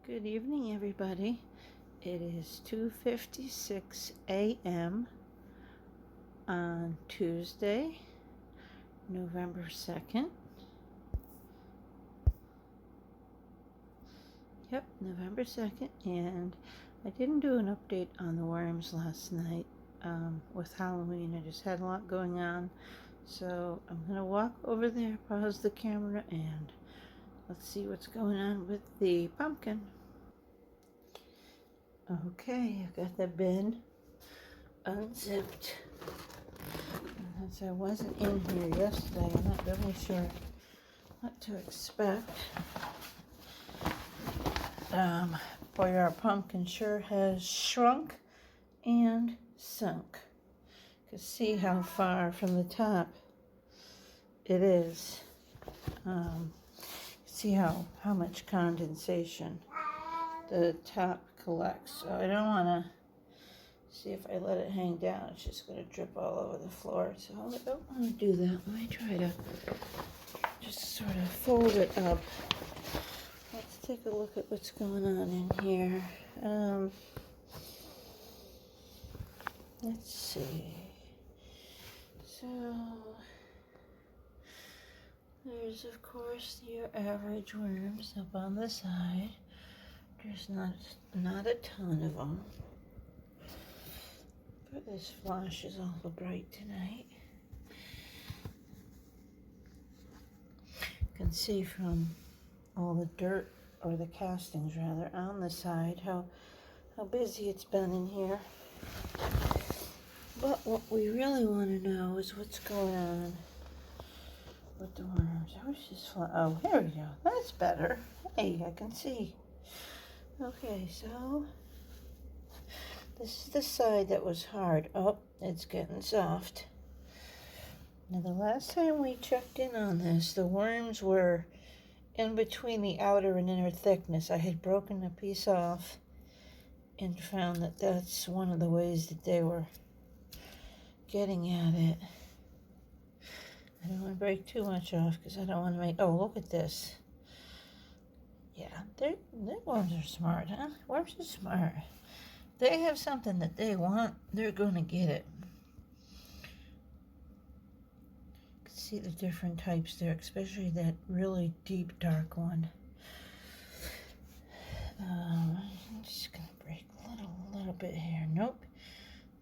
Good evening, everybody. It is 2:56 a.m. on Tuesday, November 2nd. Yep, November 2nd, and I didn't do an update on the worms last night with Halloween. I just had a lot going on, so I'm going to walk over there, pause the camera, and let's see what's going on with the pumpkin. Okay, I got the bin unzipped. Since I wasn't in here yesterday, I'm not really sure what to expect. Boy, our pumpkin sure has shrunk and sunk. You can see how far from the top it is. See how much condensation the top collects. So I don't want to see if I let it hang down, it's just going to drip all over the floor. So I don't want to do that. Let me try to just sort of fold it up. Let's take a look at what's going on in here. Let's see. So there's, of course, your average worms up on the side. There's not a ton of them. But this flash is awful bright tonight. You can see from all the dirt, or the castings rather, on the side how busy it's been in here. But what we really want to know is what's going on with the worms. I wish this oh, here we go. That's better. Hey, I can see. Okay, so this is the side that was hard. Oh, it's getting soft. Now, the last time we checked in on this, the worms were in between the outer and inner thickness. I had broken a piece off and found that that's one of the ways that they were getting at it. I don't want to break too much off because I don't want to make... Oh, look at this. Yeah, their worms are smart, huh? Worms are smart. They have something that they want, they're going to get it. You can see the different types there, especially that really deep dark one. I'm just going to break a little bit here. Nope,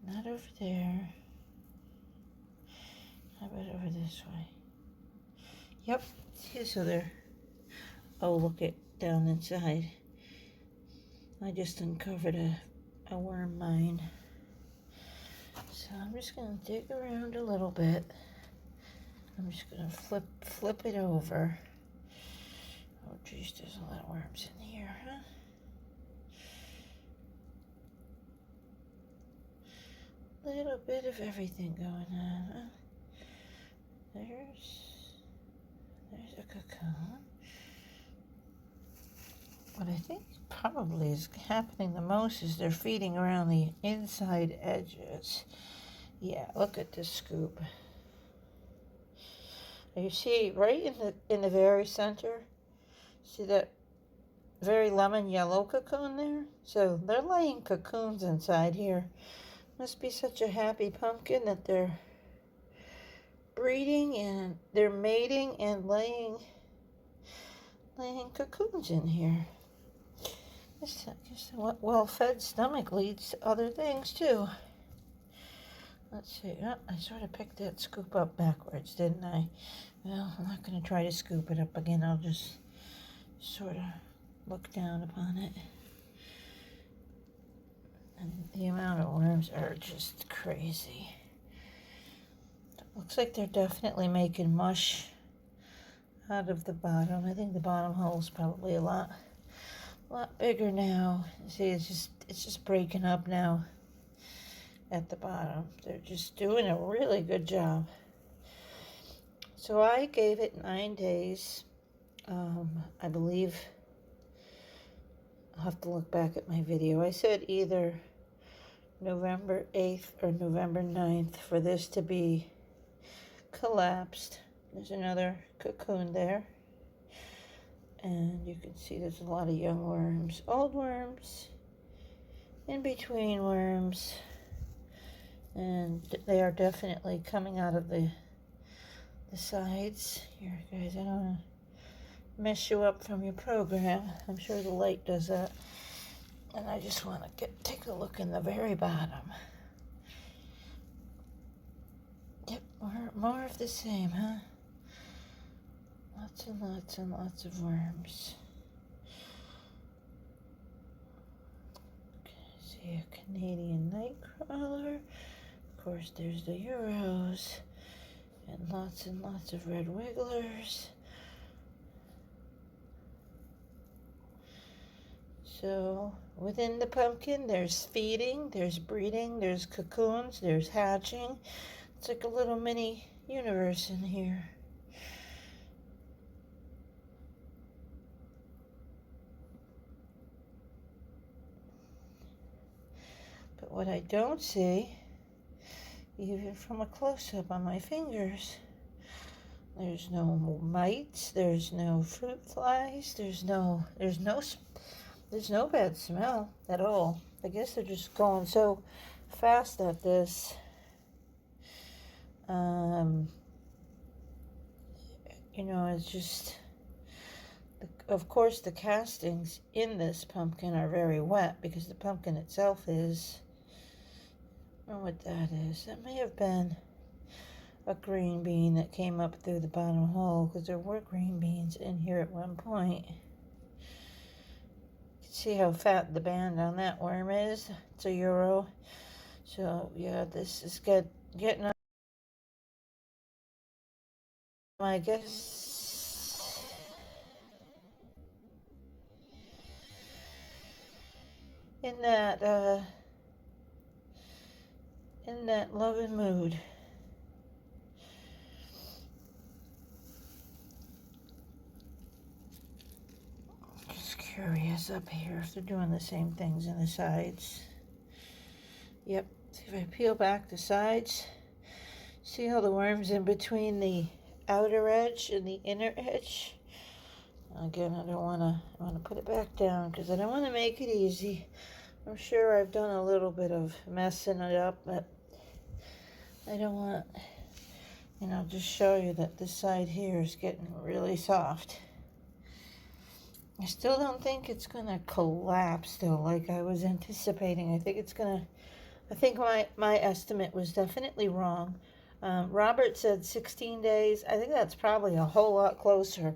not over there. How about over this way? Yep, see, so they're... Oh, look at down inside. I just uncovered a worm mine. So I'm just going to dig around a little bit. I'm just going to flip it over. Oh, geez, there's a lot of worms in here, huh? Little bit of everything going on, huh? There's a cocoon. What I think probably is happening the most is they're feeding around the inside edges. Yeah, look at this scoop. You see right in the very center, see that very lemon yellow cocoon there? So they're laying cocoons inside here. Must be such a happy pumpkin that they're breeding and they're mating and laying cocoons in here. Just a well-fed stomach leads to other things too. Let's see. Oh, I sort of picked that scoop up backwards, didn't I? Well, I'm not going to try to scoop it up again. I'll just sort of look down upon it. And the amount of worms are just crazy. It looks like they're definitely making mush out of the bottom. I think the bottom hole is probably a lot bigger now. See, it's just breaking up now at the bottom. They're just doing a really good job. So I gave it 9 days. I believe I'll have to look back at my video. I said either November 8th or November 9th for this to be collapsed. There's another cocoon there. and you can see there's a lot of young worms, old worms, in between worms, and they are definitely coming out of the sides. Here, guys, I don't want to mess you up from your program. I'm sure the light does that. And I just want to take a look in the very bottom. Yep, more of the same, huh? Lots and lots and lots of worms. Okay, see a Canadian nightcrawler. Of course, there's the Euros. And lots of red wigglers. So within the pumpkin, there's feeding, there's breeding, there's cocoons, there's hatching. It's like a little mini universe in here. But what I don't see, even from a close-up on my fingers, there's no mites, there's no fruit flies, there's no bad smell at all. I guess they're just going so fast at this. You know, it's just, of course, the castings in this pumpkin are very wet because the pumpkin itself is, I don't know what that is. That may have been a green bean that came up through the bottom hole, because there were green beans in here at one point. See how fat the band on that worm is? It's a Euro. So yeah, this is getting on, I guess. In that loving mood. Just curious up here if they're doing the same things in the sides. Yep. See if I peel back the sides. See all the worms in between the outer edge and the inner edge. Again, I want to put it back down because I don't want to make it easy. I'm sure I've done a little bit of messing it up, but I don't want, just show you that this side here is getting really soft. I still don't think it's going to collapse though, like I was anticipating. I think my estimate was definitely wrong. Robert said 16 days. I think that's probably a whole lot closer.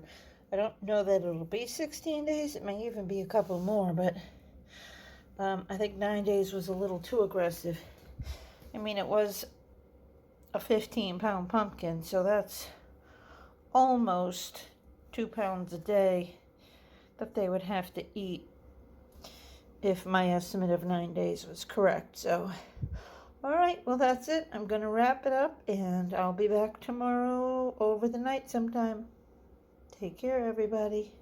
I don't know that it'll be 16 days. It may even be a couple more, but I think 9 days was a little too aggressive. I mean, it was a 15-pound pumpkin, so that's almost 2 pounds a day that they would have to eat if my estimate of 9 days was correct. So, all right, well, that's it. I'm going to wrap it up, and I'll be back tomorrow over the night sometime. Take care, everybody.